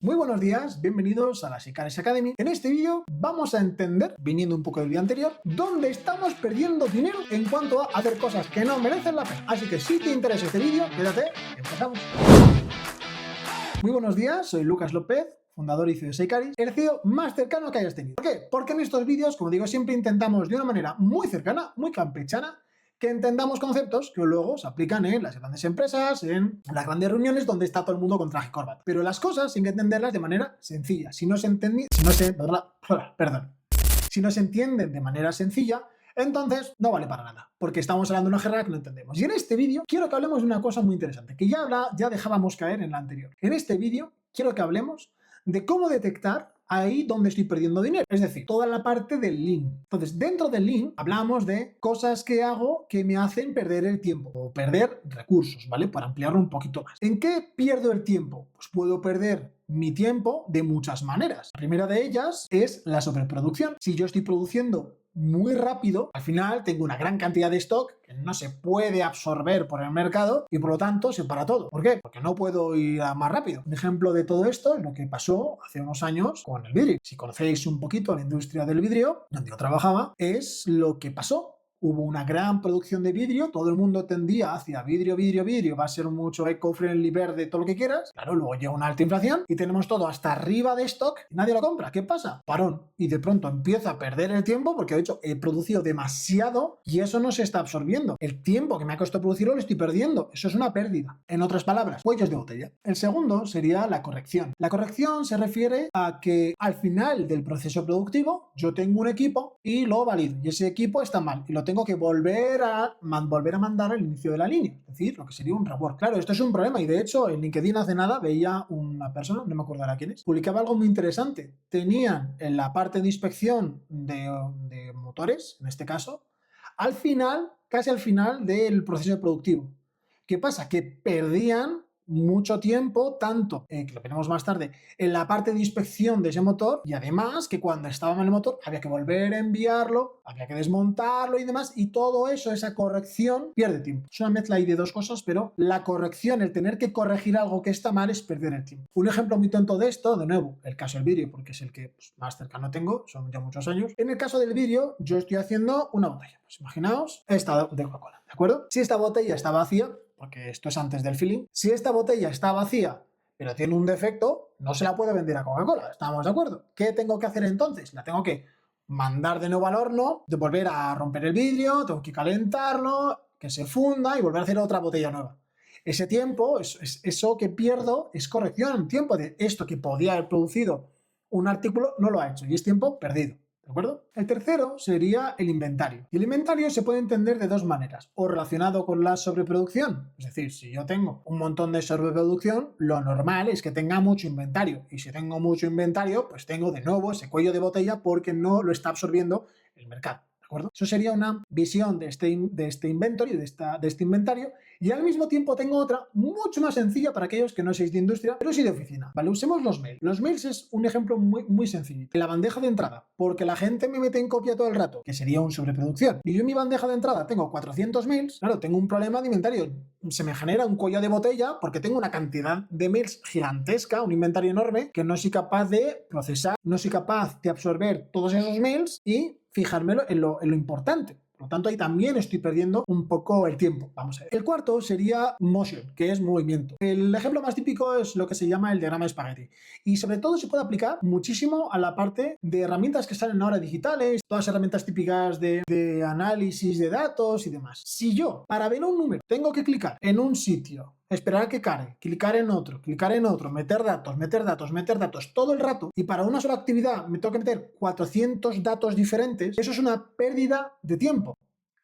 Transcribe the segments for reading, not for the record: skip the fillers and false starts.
Muy buenos días, bienvenidos a la Sicaris Academy. En este vídeo vamos a entender, viniendo un poco del día anterior, dónde estamos perdiendo dinero en cuanto a hacer cosas que no merecen la pena. Así que si te interesa este vídeo, quédate y empezamos. Muy buenos días, soy Lucas López, fundador y CEO de Sicaris, el CEO más cercano que hayas tenido. ¿Por qué? Porque en estos vídeos, como digo, siempre intentamos de una manera muy cercana, muy campechana, que entendamos conceptos que luego se aplican en las grandes empresas, en las grandes reuniones donde está todo el mundo con traje y corbata. Pero las cosas hay que entenderlas de manera sencilla. Si no se entienden de manera sencilla, entonces no vale para nada, porque estamos hablando de una jerga que no entendemos. Y en este vídeo quiero que hablemos de una cosa muy interesante, que ya dejábamos caer en la anterior. En este vídeo quiero que hablemos de cómo detectar ahí donde estoy perdiendo dinero, es decir, toda la parte del Lean. Entonces, dentro del Lean hablamos de cosas que hago que me hacen perder el tiempo o perder recursos, ¿vale? Para ampliarlo un poquito más. ¿En qué pierdo el tiempo? Pues puedo perder mi tiempo de muchas maneras. La primera de ellas es la sobreproducción. Si yo estoy produciendo muy rápido, al final tengo una gran cantidad de stock que no se puede absorber por el mercado y por lo tanto se para todo. ¿Por qué? Porque no puedo ir más rápido. Un ejemplo de todo esto es lo que pasó hace unos años con el vidrio. Si conocéis un poquito la industria del vidrio, donde yo trabajaba, es lo que pasó. Hubo una gran producción de vidrio, todo el mundo tendía hacia vidrio, va a ser mucho eco-friendly, verde, todo lo que quieras. Claro, luego llega una alta inflación y tenemos todo hasta arriba de stock y nadie lo compra. ¿Qué pasa? Parón. Y de pronto empieza a perder el tiempo porque de hecho he producido demasiado y eso no se está absorbiendo. El tiempo que me ha costado producirlo lo estoy perdiendo. Eso es una pérdida. En otras palabras, cuellos de botella. El segundo sería la corrección. La corrección se refiere a que al final del proceso productivo yo tengo un equipo y lo valido y ese equipo está mal y lo tengo que volver a mandar al inicio de la línea, es decir, lo que sería un rework. Claro, esto es un problema y de hecho en LinkedIn hace nada veía una persona, no me acuerdo ahora quién es, publicaba algo muy interesante. Tenían en la parte de inspección de motores, en este caso, al final, casi al final del proceso productivo. ¿Qué pasa? Que perdían mucho tiempo, tanto, que lo veremos más tarde, en la parte de inspección de ese motor y además que cuando estaba en el motor había que volver a enviarlo, había que desmontarlo y demás y todo eso, esa corrección, pierde tiempo. Es una mezcla ahí de dos cosas, pero la corrección, el tener que corregir algo que está mal es perder el tiempo. Un ejemplo muy tonto de esto, de nuevo, el caso del vídeo, porque es el que más cercano tengo, son ya muchos años. En el caso del vídeo, yo estoy haciendo una botella. Pues imaginaos esta de Coca-Cola, ¿de acuerdo? Si esta botella está vacía, porque esto es antes del filling, si esta botella está vacía pero tiene un defecto, no se la puede vender a Coca-Cola, ¿estamos de acuerdo? ¿Qué tengo que hacer entonces? La tengo que mandar de nuevo al horno, de volver a romper el vidrio, tengo que calentarlo, que se funda y volver a hacer otra botella nueva. Ese tiempo, eso que pierdo, es corrección, tiempo de esto que podía haber producido un artículo, no lo ha hecho y es tiempo perdido. ¿De acuerdo? El tercero sería el inventario. Y el inventario se puede entender de dos maneras, o relacionado con la sobreproducción, es decir, si yo tengo un montón de sobreproducción, lo normal es que tenga mucho inventario, y si tengo mucho inventario, pues tengo de nuevo ese cuello de botella porque no lo está absorbiendo el mercado. ¿De acuerdo? Eso sería una visión de este inventario, de este inventario, y al mismo tiempo tengo otra mucho más sencilla para aquellos que no seáis de industria, pero sí de oficina. Vale, usemos los mails. Los mails es un ejemplo muy sencillo. En la bandeja de entrada, porque la gente me mete en copia todo el rato, que sería un sobreproducción. Y yo en mi bandeja de entrada tengo 400 mails, claro, tengo un problema de inventario. Se me genera un cuello de botella porque tengo una cantidad de mails gigantesca, un inventario enorme, que no soy capaz de procesar, no soy capaz de absorber todos esos mails y fijármelo en lo importante. Por lo tanto, ahí también estoy perdiendo un poco el tiempo. Vamos a ver. El cuarto sería motion, que es movimiento. El ejemplo más típico es lo que se llama el diagrama de espagueti. Y sobre todo se puede aplicar muchísimo a la parte de herramientas que salen ahora digitales, todas las herramientas típicas de análisis de datos y demás. Si yo, para ver un número, tengo que clicar en un sitio, esperar a que cargue, clicar en otro, meter datos todo el rato y para una sola actividad me tengo que meter 400 datos diferentes, eso es una pérdida de tiempo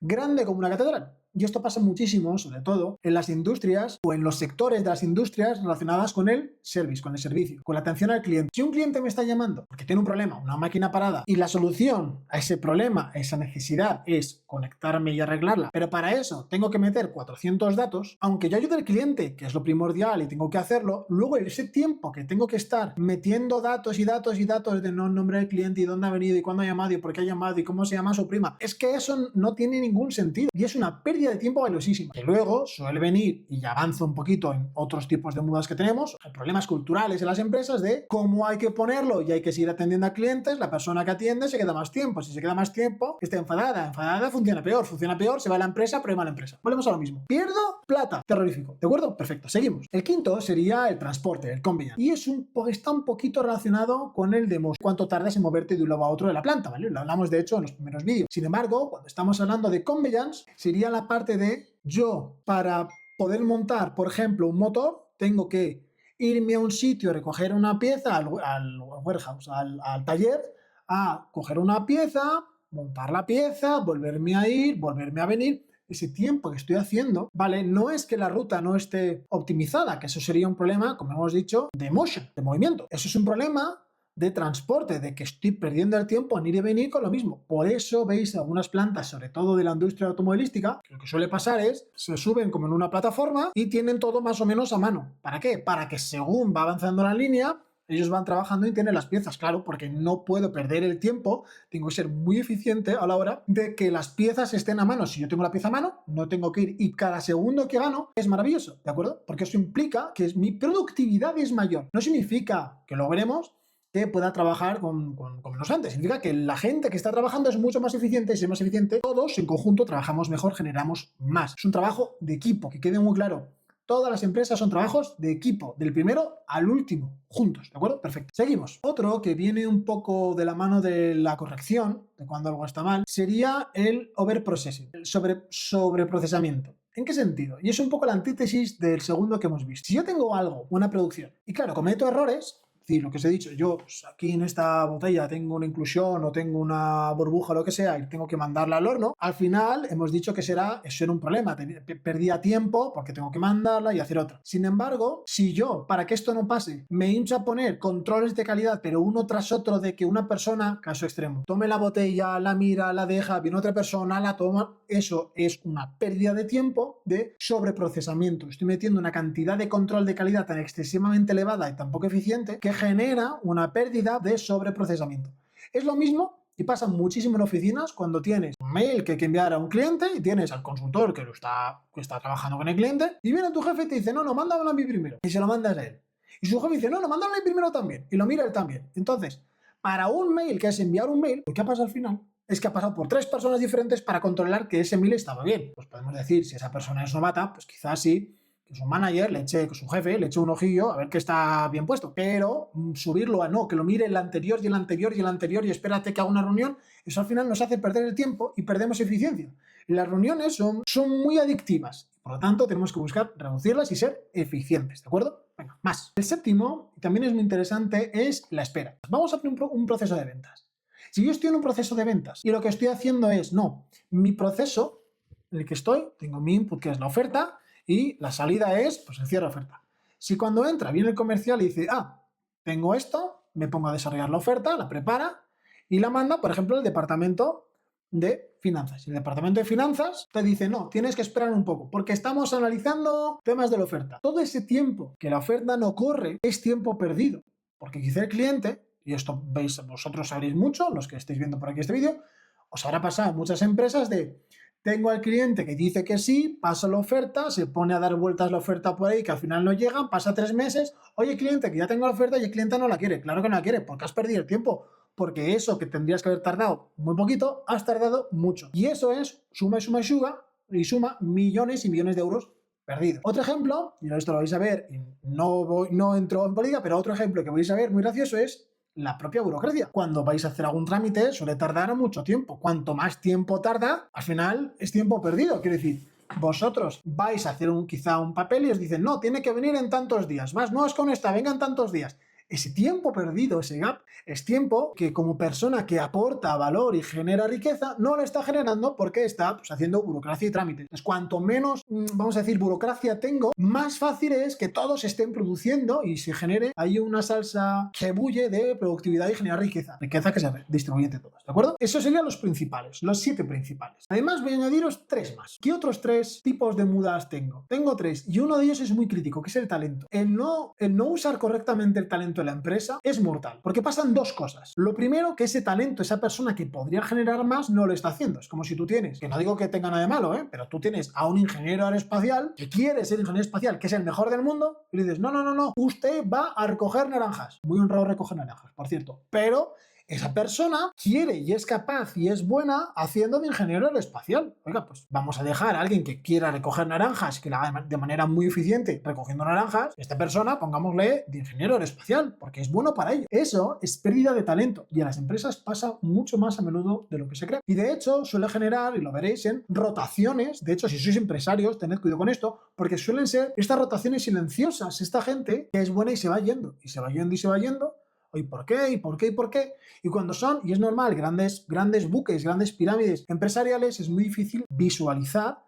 grande como una catedral. Y esto pasa muchísimo, sobre todo, en las industrias o en los sectores de las industrias relacionadas con el service, con el servicio, con la atención al cliente. Si un cliente me está llamando porque tiene un problema, una máquina parada, y la solución a ese problema, a esa necesidad, es conectarme y arreglarla, pero para eso tengo que meter 400 datos, aunque yo ayude al cliente, que es lo primordial y tengo que hacerlo, luego ese tiempo que tengo que estar metiendo datos y datos de nombre del cliente y dónde ha venido y cuándo ha llamado y por qué ha llamado y cómo se llama su prima, es que eso no tiene ningún sentido y es una pérdida pérdida de tiempo valiosísima, que luego suele venir, y ya avanzo un poquito en otros tipos de mudas que tenemos, hay problemas culturales en las empresas de cómo hay que ponerlo y hay que seguir atendiendo a clientes, la persona que atiende se queda más tiempo, si se queda más tiempo, está enfadada funciona peor, se va a la empresa, problema a la empresa. Volvemos a lo mismo. Pierdo plata, terrorífico, ¿de acuerdo? Perfecto, seguimos. El quinto sería el transporte, el conveyance, y está un poquito relacionado con el de cuánto tardas en moverte de un lado a otro de la planta, ¿vale? Lo hablamos de hecho en los primeros vídeos. Sin embargo, cuando estamos hablando de conveyance, sería la parte de yo, para poder montar, por ejemplo, un motor, tengo que irme a un sitio, recoger una pieza al warehouse, al taller, a coger una pieza, montar la pieza, volverme a ir, volverme a venir. Ese tiempo que estoy haciendo, ¿vale? No es que la ruta no esté optimizada, que eso sería un problema, como hemos dicho, de motion, de movimiento. Eso es un problema de transporte, de que estoy perdiendo el tiempo en ir y venir con lo mismo. Por eso veis algunas plantas, sobre todo de la industria automovilística, que lo que suele pasar es, se suben como en una plataforma y tienen todo más o menos a mano. ¿Para qué? Para que según va avanzando la línea, ellos van trabajando y tienen las piezas, claro, porque no puedo perder el tiempo, tengo que ser muy eficiente a la hora de que las piezas estén a mano. Si yo tengo la pieza a mano, no tengo que ir, y cada segundo que gano es maravilloso, ¿de acuerdo? Porque eso implica que mi productividad es mayor. No significa que lo veremos, que pueda trabajar con menos gente. Significa que la gente que está trabajando es mucho más eficiente, y si es más eficiente, todos en conjunto trabajamos mejor, generamos más. Es un trabajo de equipo, que quede muy claro. Todas las empresas son trabajos de equipo, del primero al último, juntos, ¿de acuerdo? Perfecto. Seguimos. Otro que viene un poco de la mano de la corrección, de cuando algo está mal, sería el overprocessing, el sobreprocesamiento. ¿En qué sentido? Y es un poco la antítesis del segundo que hemos visto. Si yo tengo algo, una producción, y claro, cometo errores, es decir, lo que os he dicho, yo pues, aquí en esta botella tengo una inclusión o tengo una burbuja o lo que sea y tengo que mandarla al horno, al final hemos dicho que eso era un problema, perdía tiempo porque tengo que mandarla y hacer otra. Sin embargo, si yo, para que esto no pase, me hincho a poner controles de calidad, pero uno tras otro, de que una persona, caso extremo, tome la botella, la mira, la deja, viene otra persona, la toma, eso es una pérdida de tiempo de sobreprocesamiento. Estoy metiendo una cantidad de control de calidad tan excesivamente elevada y tan poco eficiente que genera una pérdida de sobreprocesamiento. Es lo mismo y pasa muchísimo en oficinas cuando tienes un mail que hay que enviar a un cliente y tienes al consultor que está trabajando con el cliente y viene tu jefe y te dice, no, mándamelo a mí primero, y se lo mandas a él. Y su jefe dice, no, mándamelo a mí primero también, y lo mira él también. Entonces, para un mail, que es enviar un mail, lo que ha pasado al final es que ha pasado por 3 personas diferentes para controlar que ese mail estaba bien. Pues podemos decir, si esa persona es novata, pues quizás sí, que su manager que su jefe le eche un ojillo a ver que está bien puesto, pero subirlo a no, que lo mire el anterior y el anterior y el anterior y espérate que haga una reunión, eso al final nos hace perder el tiempo y perdemos eficiencia. Las reuniones son muy adictivas, por lo tanto tenemos que buscar reducirlas y ser eficientes, ¿de acuerdo? Venga, más. El séptimo, y también es muy interesante, es la espera. Vamos a hacer un proceso de ventas. Si yo estoy en un proceso de ventas y lo que estoy haciendo es, mi proceso en el que estoy, tengo mi input que es la oferta, y la salida es, pues, el cierre de oferta. Si cuando entra viene el comercial y dice, tengo esto, me pongo a desarrollar la oferta, la prepara y la manda, por ejemplo, al departamento de finanzas. Y el departamento de finanzas te dice, no, tienes que esperar un poco, porque estamos analizando temas de la oferta. Todo ese tiempo que la oferta no corre es tiempo perdido, porque quizá el cliente, y esto veis, vosotros sabréis mucho, los que estáis viendo por aquí este vídeo, os habrá pasado en muchas empresas de, tengo al cliente que dice que sí, pasa la oferta, se pone a dar vueltas la oferta por ahí, que al final no llega, pasa 3 meses, oye cliente, que ya tengo la oferta y el cliente no la quiere. Claro que no la quiere, porque has perdido el tiempo, porque eso que tendrías que haber tardado muy poquito, has tardado mucho. Y eso es suma y suma millones y millones de euros perdidos. Otro ejemplo, y esto lo vais a ver, y no entro en política, pero otro ejemplo que vais a ver muy gracioso es la propia burocracia. Cuando vais a hacer algún trámite suele tardar mucho tiempo. Cuanto más tiempo tarda, al final es tiempo perdido. Quiero decir, vosotros vais a hacer quizá un papel y os dicen, no, tiene que venir en tantos días. Más, no es con esta, venga en tantos días. Ese tiempo perdido, ese gap, es tiempo que como persona que aporta valor y genera riqueza, no lo está generando porque está haciendo burocracia y trámites. Entonces, cuanto menos, vamos a decir, burocracia tengo, más fácil es que todos estén produciendo y se genere ahí una salsa que bulle de productividad y generar riqueza. Riqueza que se distribuye entre todos, ¿de acuerdo? Esos serían los principales, los 7 principales. Además, voy a añadiros 3 más. ¿Qué otros 3 tipos de mudas tengo? Tengo 3 y uno de ellos es muy crítico, que es el talento. El no usar correctamente el talento talento en la empresa es mortal, porque pasan dos cosas. Lo primero, que ese talento, esa persona que podría generar más, no lo está haciendo. Es como si tú tienes, que no digo que tenga nada de malo, pero tú tienes a un ingeniero aeroespacial que quiere ser ingeniero espacial, que es el mejor del mundo, y le dices, no, no, no, no, usted va a recoger naranjas. Muy honrado recoger naranjas, por cierto, pero esa persona quiere y es capaz y es buena haciendo de ingeniero aeroespacial. Oiga, pues vamos a dejar a alguien que quiera recoger naranjas, que lo haga de manera muy eficiente recogiendo naranjas. Esta persona, pongámosle de ingeniero aeroespacial, porque es bueno para ello. Eso es pérdida de talento y a las empresas pasa mucho más a menudo de lo que se cree. Y de hecho suele generar, y lo veréis, en rotaciones. De hecho, si sois empresarios, tened cuidado con esto, porque suelen ser estas rotaciones silenciosas. Esta gente que es buena y se va yendo, y se va yendo y se va yendo. ¿Y por qué? ¿Y por qué? ¿Y por qué? Y cuando son, y es normal, grandes buques, grandes pirámides empresariales, es muy difícil visualizar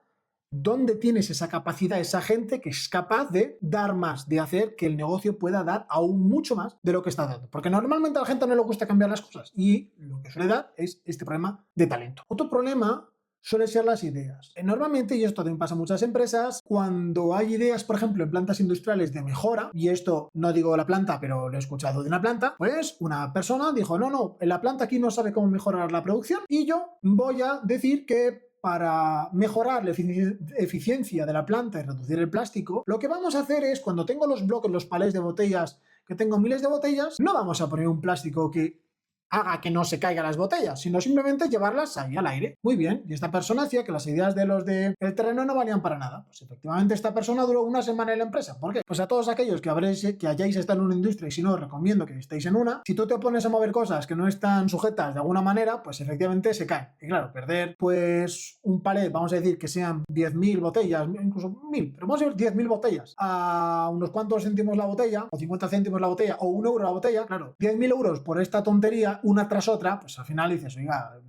dónde tienes esa capacidad, esa gente que es capaz de dar más, de hacer que el negocio pueda dar aún mucho más de lo que está dando. Porque normalmente a la gente no le gusta cambiar las cosas y lo que suele dar es este problema de talento. Otro problema suelen ser las ideas. Normalmente, y esto también pasa en muchas empresas, cuando hay ideas, por ejemplo, en plantas industriales de mejora, y esto no digo la planta, pero lo he escuchado de una planta, pues una persona dijo, no, no, en la planta aquí no sabe cómo mejorar la producción y yo voy a decir que para mejorar la eficiencia de la planta y reducir el plástico, lo que vamos a hacer es, cuando tengo los bloques, los palés de botellas, que tengo miles de botellas, no vamos a poner un plástico que haga que no se caigan las botellas, sino simplemente llevarlas ahí al aire. Muy bien, y esta persona decía que las ideas de los del terreno no valían para nada. Pues efectivamente esta persona duró una semana en la empresa. ¿Por qué? Pues a todos aquellos que hayáis estado en una industria, y si no, os recomiendo que estéis en una, si tú te pones a mover cosas que no están sujetas de alguna manera, pues efectivamente se caen. Y claro, perder pues un palet, vamos a decir que sean 10.000 botellas, incluso 1.000, pero vamos a decir 10.000 botellas, a unos cuantos céntimos la botella, o 50 céntimos la botella, o 1 euro la botella, claro, 10.000 euros por esta tontería, una tras otra, pues al final dices, oiga,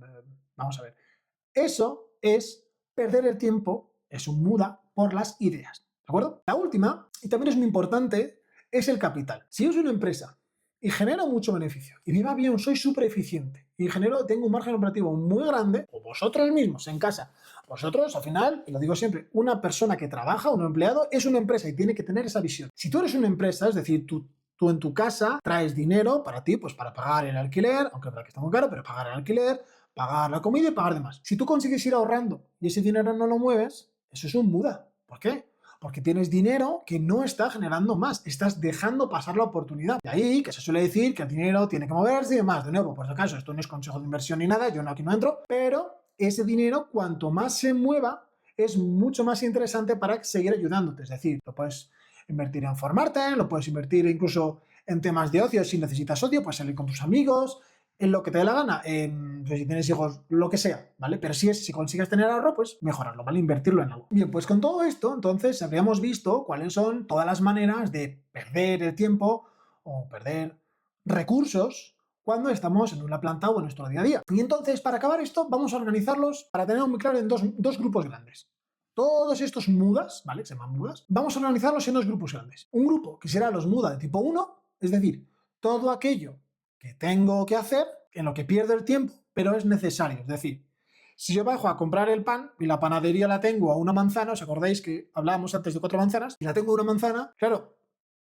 vamos a ver. Eso es perder el tiempo, es un muda por las ideas, ¿de acuerdo? La última, y también es muy importante, es el capital. Si yo soy una empresa y genero mucho beneficio, y me va bien, soy súper eficiente, y tengo un margen operativo muy grande, o vosotros mismos en casa, vosotros, al final, y lo digo siempre, una persona que trabaja, un empleado, es una empresa y tiene que tener esa visión. Si tú eres una empresa, es decir, tú en tu casa traes dinero para ti, pues para pagar el alquiler, aunque para que está muy caro, pero pagar el alquiler, pagar la comida y pagar demás. Si tú consigues ir ahorrando y ese dinero no lo mueves, eso es un muda. ¿Por qué? Porque tienes dinero que no está generando más, estás dejando pasar la oportunidad. De ahí que se suele decir que el dinero tiene que moverse y demás. De nuevo, por si acaso, esto no es consejo de inversión ni nada, yo aquí no entro, pero ese dinero, cuanto más se mueva, es mucho más interesante para seguir ayudándote. Es decir, lo puedes invertir en formarte, lo puedes invertir incluso en temas de ocio. Si necesitas socio, puedes salir con tus amigos, en lo que te dé la gana, pues si tienes hijos, lo que sea, ¿vale? Pero si consigues tener ahorro, pues mejorarlo, ¿vale? Invertirlo en algo. Bien, pues con todo esto, entonces habríamos visto cuáles son todas las maneras de perder el tiempo o perder recursos cuando estamos en una planta o en nuestro día a día. Y entonces, para acabar esto, vamos a organizarlos para tenerlo muy claro en dos grupos grandes. Todos estos mudas, ¿vale? Se llaman mudas. Vamos a organizarlos en dos grupos grandes. Un grupo que será los muda de tipo 1, es decir, todo aquello que tengo que hacer, en lo que pierdo el tiempo, pero es necesario. Es decir, si yo bajo a comprar el pan y la panadería la tengo a una manzana, ¿os acordáis que hablábamos antes de 4 manzanas? Y la tengo a una manzana, claro,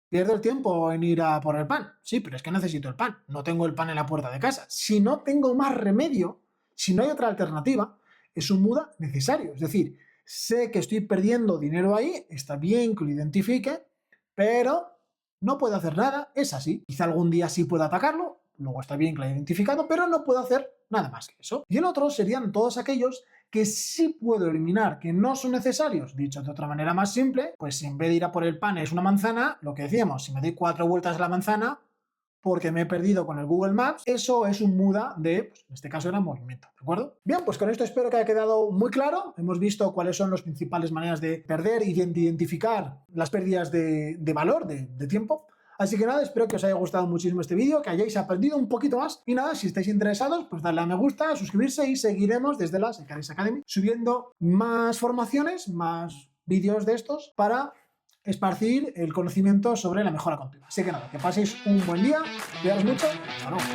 pierdo el tiempo en ir a por el pan. Sí, pero es que necesito el pan. No tengo el pan en la puerta de casa. Si no tengo más remedio, si no hay otra alternativa, es un muda necesario. Es decir, sé que estoy perdiendo dinero ahí, está bien que lo identifique, pero no puedo hacer nada, es así. Quizá algún día sí pueda atacarlo, luego está bien que lo haya identificado, pero no puedo hacer nada más que eso. Y el otro serían todos aquellos que sí puedo eliminar, que no son necesarios. Dicho de otra manera más simple, pues si en vez de ir a por el pan es una manzana, lo que decíamos, si me doy 4 vueltas a la manzana, porque me he perdido con el Google Maps, eso es un muda de, pues en este caso era movimiento, ¿de acuerdo? Bien, pues con esto espero que haya quedado muy claro. Hemos visto cuáles son las principales maneras de perder y de identificar las pérdidas de valor, de tiempo. Así que nada, espero que os haya gustado muchísimo este vídeo, que hayáis aprendido un poquito más. Y nada, si estáis interesados, pues darle a me gusta, suscribirse y seguiremos desde la Secaris Academy subiendo más formaciones, más vídeos de estos para esparcir el conocimiento sobre la mejora continua. Así que nada, que paséis un buen día, cuidaros mucho, hasta luego.